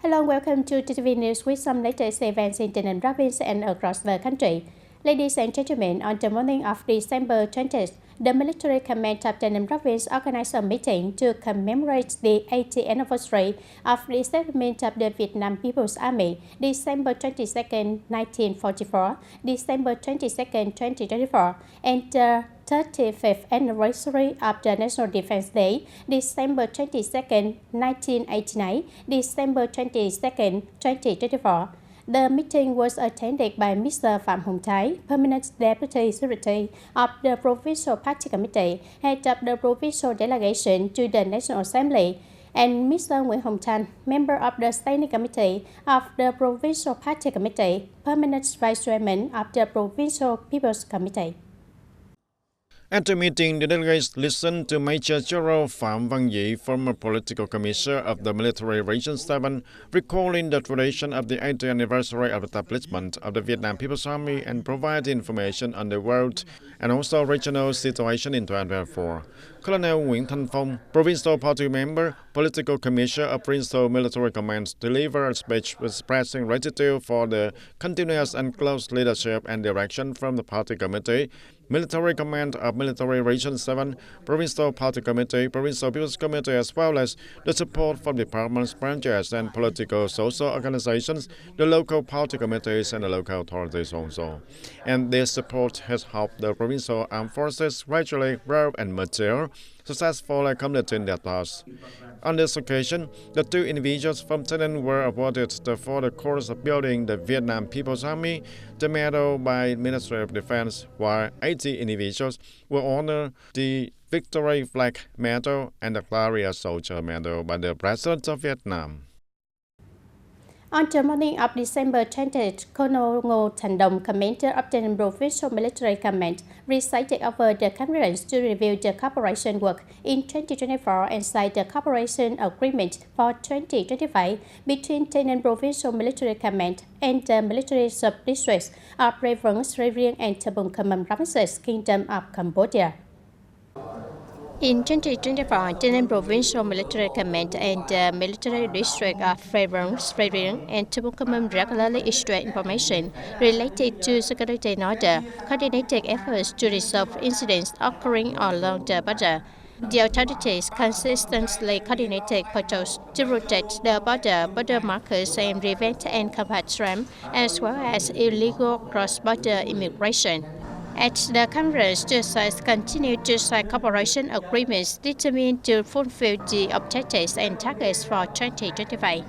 Hello, welcome to TTV News with some latest events in TayNinhTV province and across the country. Ladies and gentlemen, on the morning of December 20th, the military command of TayNinhTV province organized a meeting to commemorate the 80th anniversary of the establishment of the Vietnam People's Army, December 22nd, 1944, December 22nd, 2024, and the 35th anniversary of the National Defense Day, December 22nd, 1989, December 22nd, 2024. The meeting was attended by Mr. Phạm Hồng Thái, Permanent Deputy Secretary of the Provincial Party Committee, head of the Provincial Delegation to the National Assembly, and Mr. Nguyễn Hồng Thanh, member of the Standing Committee of the Provincial Party Committee, Permanent Vice Chairman of the Provincial People's Committee. At the meeting, the delegates listened to Major General Phạm Văn Dị, former political commissioner of the Military Region 7, recalling the tradition of the 80th anniversary of the establishment of the Vietnam People's Army and provide information on the world and also regional situation in 2024. Colonel Nguyễn Thanh Phong, provincial party member, political commissioner of Provincial Military Command, delivered a speech expressing gratitude for the continuous and close leadership and direction from the party committee, Military Command of Military Region 7, Provincial Party Committee, Provincial People's Committee, as well as the support from departments, branches, and political social organizations, the local party committees, and the local authorities also. And this support has helped the provincial armed forces gradually grow and mature, successfully completing their tasks. On this occasion, the two individuals from TayNinhTV were awarded for the course of building the Vietnam People's Army, the medal by Ministry of Defense, while 80 individuals were honored the Victory Flag Medal and the Glorious Soldier Medal by the President of Vietnam. On the morning of December 20th, Colonel Ngô Thành Đồng, commander of the Provincial Military Command, recited over the conference to review the cooperation work in 2024 and sign the cooperation agreement for 2025 between TayNinhTV Provincial Military Command and the military sub-districts of Revon, Sre Riêng and Tabung Khmer Provinces, Kingdom of Cambodia. In 2024, TayNinhTV Provincial Military Command and the Military District of Revon, Sre Riêng and Tabung Khmer regularly exchange information related to security and order, coordinated efforts to resolve incidents occurring along the border. The authorities consistently coordinated patrols to protect the border markers and prevent and combat crime, as well as illegal cross-border immigration. At the conference, the sides continued to sign cooperation agreements determined to fulfill the objectives and targets for 2025.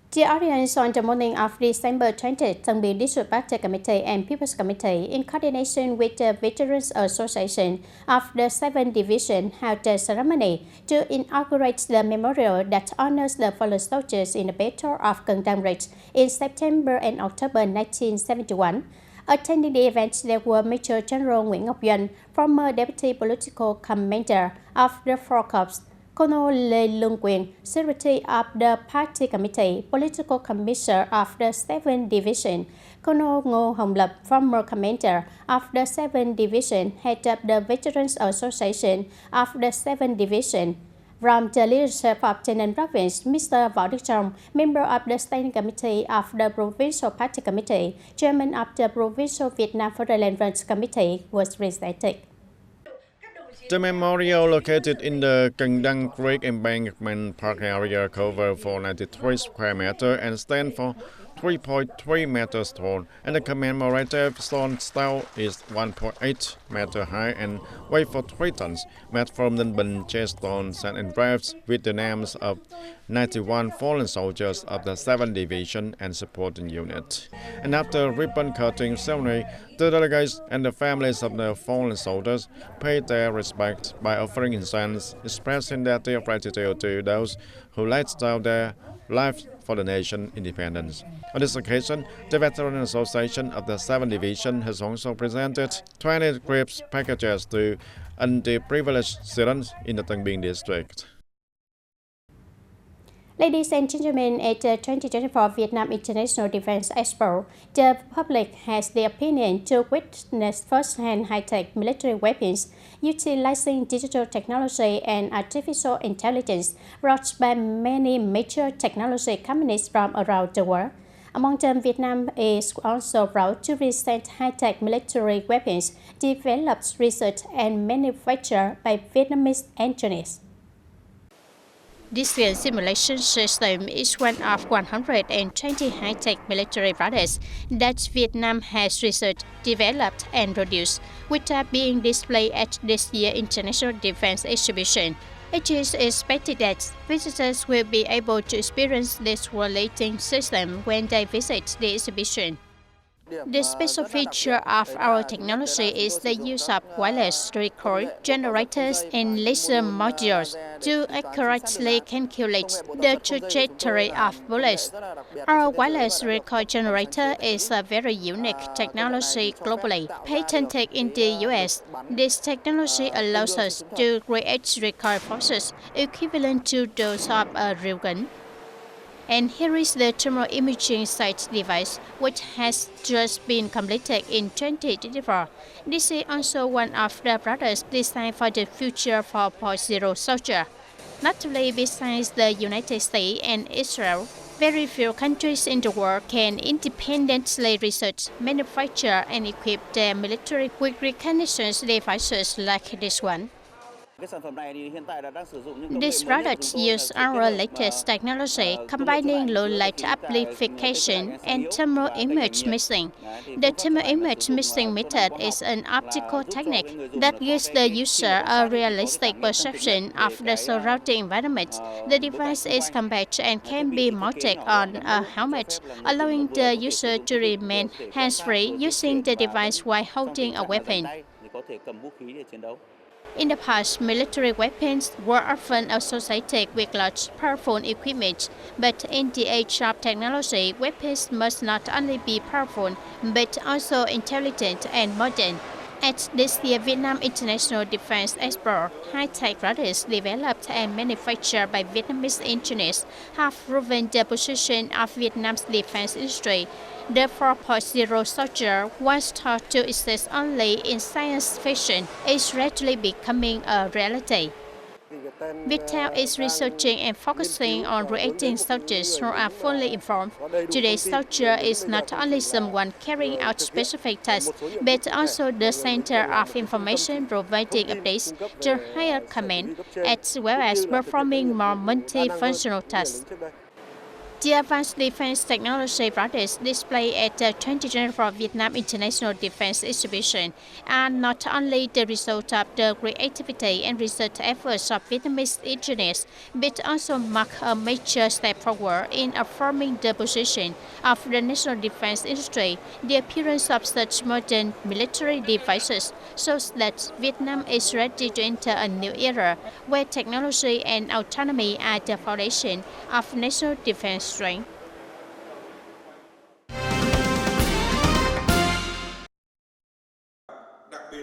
The audience on the morning of December 20th, Tân Biên District Party Committee and People's Committee, in coordination with the Veterans Association of the 7th Division, held a ceremony to inaugurate the memorial that honors the fallen soldiers in the Battle of Cần Đăng Ridge in September and October 1971. Attending the event, there were Major General Nguyễn Ngọc Duân, former Deputy Political Commander of the 4 Corps, Colonel Lê Lương Quyền, Secretary of the Party Committee, Political Commissioner of the 7th Division, Colonel Ngô Hồng Lập, former Commander of the 7th Division, head of the Veterans Association of the 7th Division. From the leadership of TayNinhTV province, Mr. Võ Đức Trong, member of the Standing Committee of the Provincial Party Committee, Chairman of the Provincial Vietnam Federal Committee, was recited. The memorial, located in the Cần Đăng Creek Embankment Park area, covers 493 square meters and stands for 3.3 meters tall, and the commemorative stone stele is 1.8 meters high and weighs for 3 tons, made from the Ninh Bình stones and engraved with the names of 91 fallen soldiers of the 7th Division and supporting unit. And after ribbon cutting ceremony, the delegates and the families of the fallen soldiers paid their respect by offering incense, expressing their deep gratitude to those who laid down their lives for the nation's independence. On this occasion, the Veteran Association of the 7th Division has also presented 20 gift packages to underprivileged students in the Tân Biên district. Ladies and gentlemen, at the 2024 Vietnam International Defense Expo, the public has the opinion to witness first-hand high-tech military weapons utilizing digital technology and artificial intelligence brought by many major technology companies from around the world. Among them, Vietnam is also proud to present high-tech military weapons developed, researched, and manufactured by Vietnamese engineers. This simulation system is one of 120 high-tech military products that Vietnam has researched, developed, and produced, which are being displayed at this year's International Defense Exhibition. It is expected that visitors will be able to experience this world-leading system when they visit the exhibition. The special feature of our technology is the use of wireless recoil generators and laser modules to accurately calculate the trajectory of bullets. Our wireless recoil generator is a very unique technology globally, patented in the US. This technology allows us to create recoil forces equivalent to those of a real gun. And here is the thermal imaging sight device, which has just been completed in 2024. This is also one of the products designed for the future 4.0 soldier. Naturally, besides the United States and Israel, very few countries in the world can independently research, manufacture, and equip their military with reconnaissance devices like this one. These products use our latest technology, combining low light amplification and thermal image mixing. The thermal image mixing method is an optical technique that gives the user a realistic perception of the surrounding environment. The device is compact and can be mounted on a helmet, allowing the user to remain hands-free using the device while holding a weapon. In the past, military weapons were often associated with large, powerful equipment, but in the age of technology, weapons must not only be powerful, but also intelligent and modern. At this year's Vietnam International Defense Expo, high-tech products developed and manufactured by Vietnamese engineers have proven the position of Vietnam's defense industry. The 4.0 soldier, once thought to exist only in science fiction, is rapidly becoming a reality. Viettel is researching and focusing on creating soldiers who are fully informed. Today's soldier is not only someone carrying out specific tasks, but also the center of information, providing updates to higher command, as well as performing more multifunctional tasks. The advanced defense technology products displayed at the 2024 Vietnam International Defense Exhibition are not only the result of the creativity and research efforts of Vietnamese engineers, but also mark a major step forward in affirming the position of the national defense industry. The appearance of such modern military devices shows that Vietnam is ready to enter a new era where technology and autonomy are the foundation of national defense strength.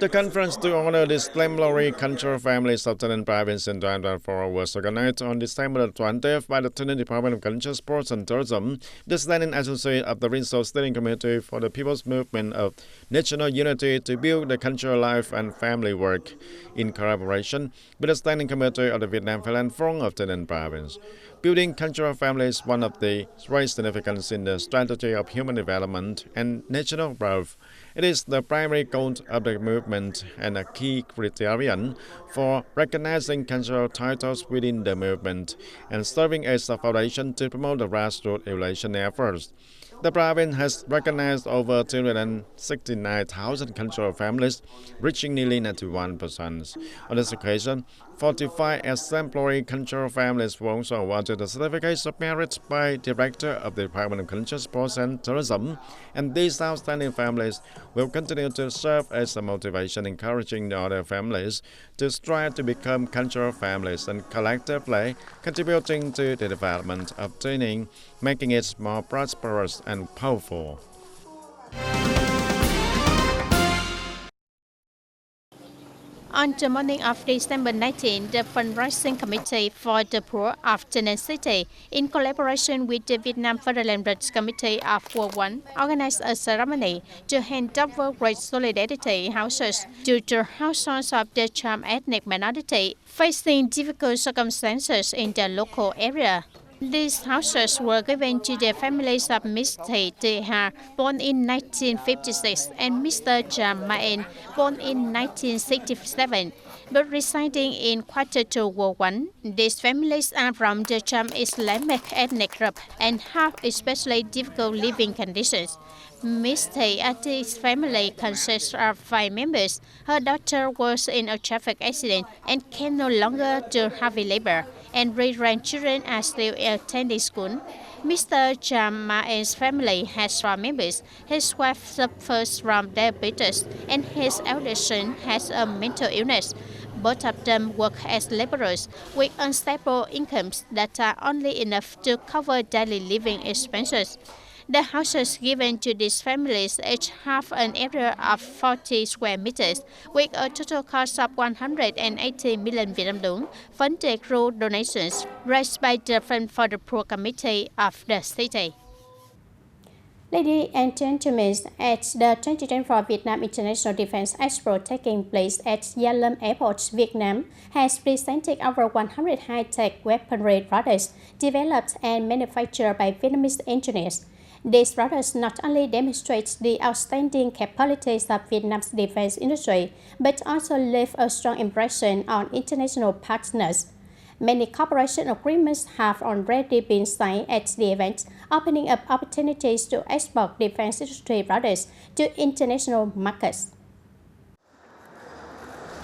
The conference to honor the exemplary cultural families of Tân Province in 2024 was organized on December 20th by the Tân Department of Culture, Sports and Tourism, the standing associate of the Resource Steering Committee for the People's Movement of National Unity to build the cultural life and family work, in collaboration with the Standing Committee of the Vietnam Phalang Front of Tân Province. Building cultural families is one of the great significance in the strategy of human development and national growth. It is the primary goal of the movement and a key criterion for recognizing cultural titles within the movement and serving as a foundation to promote the grassroots evaluation efforts. The province has recognized over 269,000 cultural families, reaching nearly 91%. On this occasion, 45 exemplary cultural families were also awarded the certificates of merit by Director of the Department of Culture, Sports and Tourism, and these outstanding families will continue to serve as a motivation, encouraging the other families to strive to become cultural families and collectively contributing to the development of Tây Ninh, making it more prosperous and powerful. On the morning of December 19, the Fundraising Committee for the Poor of TayNinhTV, in collaboration with the Vietnam Fatherland Committee of World One, organized a ceremony to hand over great solidarity houses to the households of the Cham ethnic minority facing difficult circumstances in the local area. These houses were given to the families of Ms. Thị Thị Hà, born in 1956, and Mr. Cham Maen, born in 1967, but residing in Quarter 2, World 1. These families are from the Cham Islamic ethnic group and have especially difficult living conditions. Ms. Thị Thị family consists of 5 members. Her daughter was in a traffic accident and can no longer do heavy labor, and three grandchildren are still attending school. Mr. Cham Maen's family has 4 members. His wife suffers from diabetes, and his eldest son has a mental illness. Both of them work as laborers with unstable incomes that are only enough to cover daily living expenses. The houses given to these families each have an area of 40 square meters, with a total cost of 180 million Vietnam dong, funded through donations raised by the Fund for the Poor Committee of the city. Ladies and gentlemen, at the 2024 Vietnam International Defense Expo taking place at Gia Lâm Airport, Vietnam has presented over 100 high-tech weaponry products developed and manufactured by Vietnamese engineers. These products not only demonstrate the outstanding capabilities of Vietnam's defense industry, but also leave a strong impression on international partners. Many cooperation agreements have already been signed at the event, opening up opportunities to export defense industry products to international markets.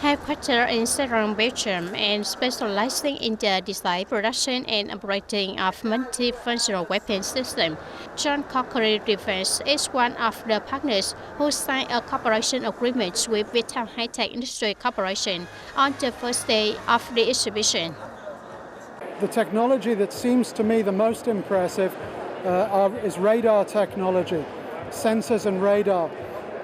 Headquartered in Southern Belgium and specializing in the design, production, and operating of multifunctional weapon systems, John Cockerill Defense is one of the partners who signed a cooperation agreement with Vietnam High-Tech Industry Corporation on the first day of the exhibition. The technology that seems to me the most impressive is radar technology, sensors and radar.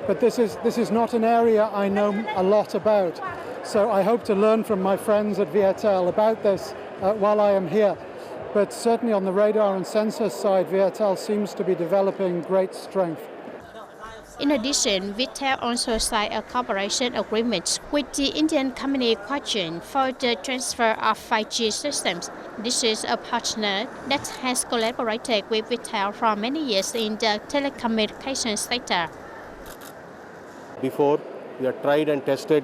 But this is not an area I know a lot about. So I hope to learn from my friends at Viettel about this while I am here. But certainly on the radar and sensor side, Viettel seems to be developing great strength. In addition, Viettel also signed a cooperation agreement with the Indian company Quadrant for the transfer of 5G systems. This is a partner that has collaborated with Viettel for many years in the telecommunications sector. Before, we have tried and tested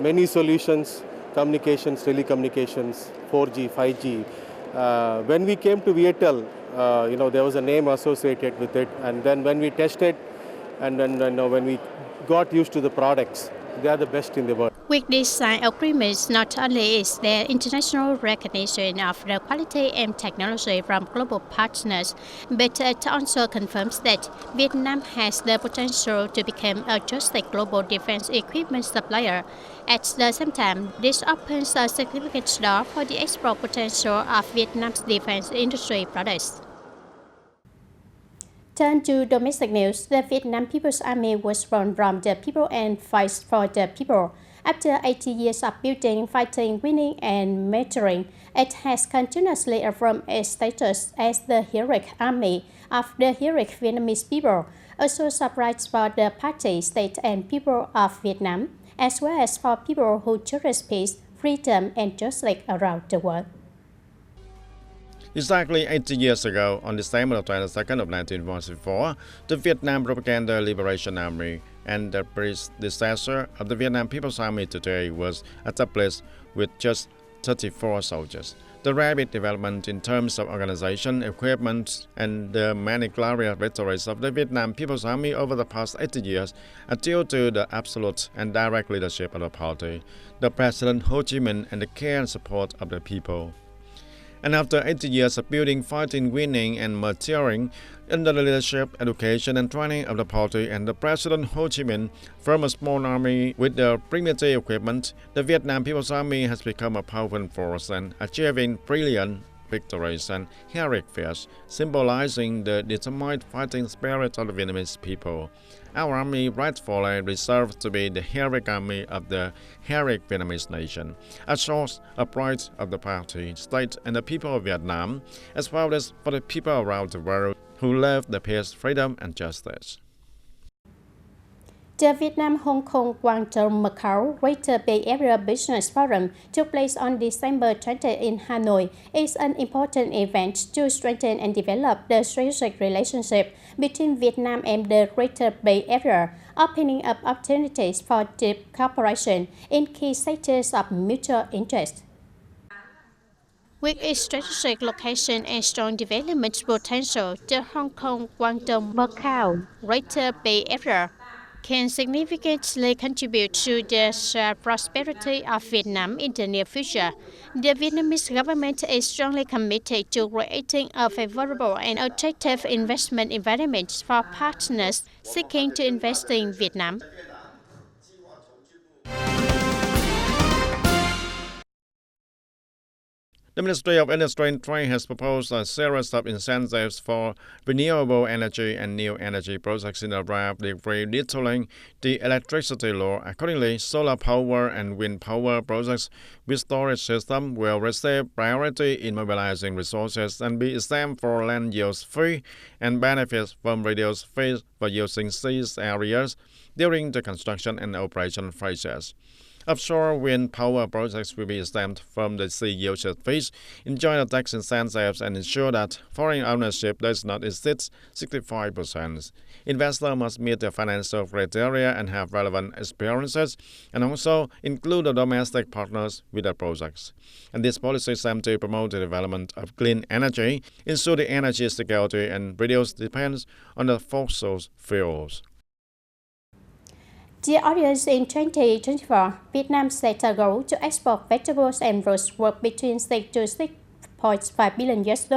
many solutions, communications, telecommunications, 4G, 5G. When we came to Viettel, there was a name associated with it, and then when we tested, and then when we got used to the products, they are the best in the world. With these signed agreements, not only is there international recognition of the quality and technology from global partners, but it also confirms that Vietnam has the potential to become a trusted global defense equipment supplier. At the same time, this opens a significant door for the export potential of Vietnam's defense industry products. Turn to domestic news. The Vietnam People's Army was born from the people and fights for the people. After 80 years of building, fighting, winning, and maturing, it has continuously affirmed its status as the heroic army of the heroic Vietnamese people, a source of pride for the party, state, and people of Vietnam, as well as for people who cherish peace, freedom, and justice around the world. Exactly 80 years ago, on December 22nd of 1944, the Vietnam Propaganda Liberation Army and the predecessor of the Vietnam People's Army today was established with just 34 soldiers. The rapid development in terms of organization, equipment, and the many glorious victories of the Vietnam People's Army over the past 80 years are due to the absolute and direct leadership of the party, the President Ho Chi Minh, and the care and support of the people. And after 80 years of building, fighting, winning, and maturing under the leadership, education, and training of the party and the President Ho Chi Minh, from a small army with the primitive equipment, the Vietnam People's Army has become a powerful force and achieving brilliant victories and heroic feats, symbolizing the determined fighting spirit of the Vietnamese people. Our army rightfully deserves to be the heroic army of the heroic Vietnamese nation, a source of pride of the party, state, and the people of Vietnam, as well as for the people around the world who love the peace, freedom, and justice. The Vietnam-Hong Kong-Guangdong-Macau Greater Bay Area Business Forum took place on December 20 in Hanoi. It's an important event to strengthen and develop the strategic relationship between Vietnam and the Greater Bay Area, opening up opportunities for deep cooperation in key sectors of mutual interest. With its strategic location and strong development potential, the Hong Kong-Guangdong-Macau Greater Bay Area can significantly contribute to the shared prosperity of Vietnam in the near future. The Vietnamese government is strongly committed to creating a favorable and attractive investment environment for partners seeking to invest in Vietnam. The Ministry of Industry and Trade has proposed a series of incentives for renewable energy and new energy projects in a draft decree detailing the electricity law. Accordingly, solar power and wind power projects with storage system will receive priority in mobilizing resources and be exempt for land use fee and benefits from reduced fees for using these areas during the construction and operation phases. Offshore wind power projects will be exempt from the sea usage fees, enjoy the tax incentives, and ensure that foreign ownership does not exceed 65%. Investors must meet the financial criteria and have relevant experiences, and also include the domestic partners with the projects. And this policy aims to promote the development of clean energy, ensure the energy security, and reduce dependence on the fossil fuels. Dear audience, in 2024, Vietnam set a goal to export vegetables and fruits worth between 6 to 6.5 billion US$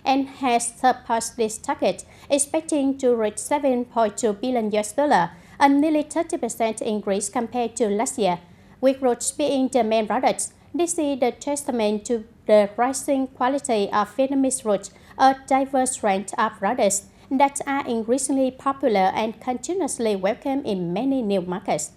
and has surpassed this target, expecting to reach 7.2 billion US$, a nearly 30% increase compared to last year. With fruits being the main product, this is the testament to the rising quality of Vietnamese fruit, a diverse range of products that are increasingly popular and continuously welcome in many new markets.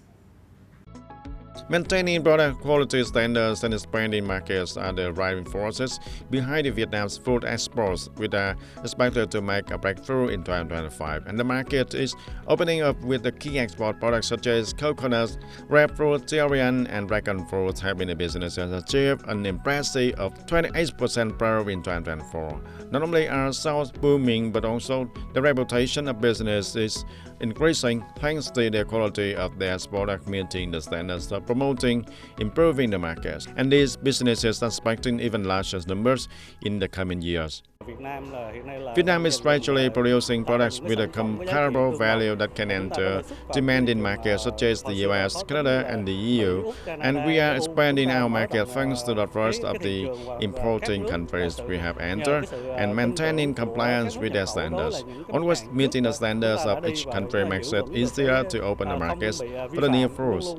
Maintaining product quality standards and expanding markets are the driving forces behind Vietnam's food exports, which are expected to make a breakthrough in 2025. And the market is opening up with the key export products such as coconuts, grapefruit, durian, and dragon fruit, having the businesses achieved an impressive of 28% growth in 2024. Not only are sales booming, but also the reputation of business is increasing thanks to the quality of their product meeting the standards of promoting, improving the markets. And these businesses are expecting even larger numbers in the coming years. Vietnam is gradually producing products with a comparable value that can enter demanding markets such as the US, Canada, and the EU, and we are expanding our market thanks to the trust of the importing countries we have entered and maintaining compliance with their standards. Always meeting the standards of each country makes it easier to open the markets for the new fruits.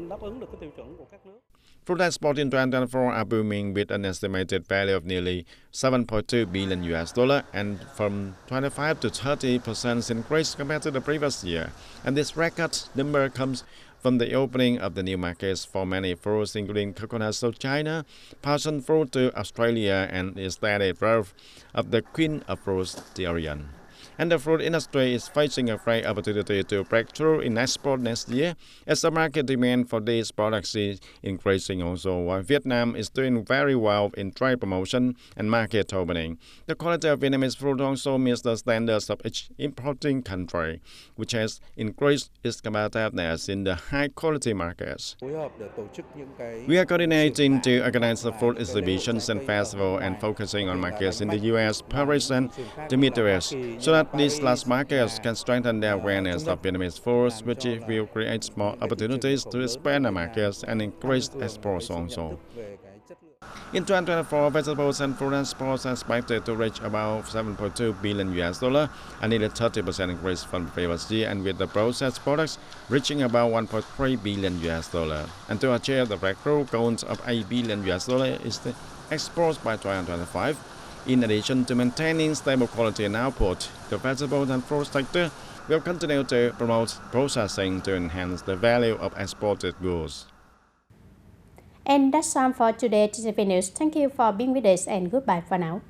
Fruit exports in 2024 are booming with an estimated value of nearly 7.2 billion US$, and from 25 to 30% increase compared to the previous year. And this record number comes from the opening of the new markets for many fruits, including coconuts to China, passion fruit to Australia, and the steady growth of the queen of fruits, durian. And the fruit industry is facing a great opportunity to break through in export next year as the market demand for these products is increasing also, while Vietnam is doing very well in trade promotion and market opening. The quality of Vietnamese fruit also meets the standards of each importing country, which has increased its competitiveness in the high-quality markets. We are coordinating to organize the fruit exhibitions and festivals and focusing on markets in the US, Paris, and the Middle East, so that these large markets can strengthen their awareness of Vietnamese foods, which will create more opportunities to expand the markets and increase exports also. In 2024, vegetables and fruit exports are expected to reach about 7.2 billion US$, a nearly 30% increase from the previous year, and with the processed products reaching about 1.3 billion US$. And to achieve the breakthrough goals of 8 billion US$ is the exports by 2025. In addition to maintaining stable quality and output, the vegetable and fruit sector will continue to promote processing to enhance the value of exported goods. And that's all for today, TTV News. Thank you for being with us and goodbye for now.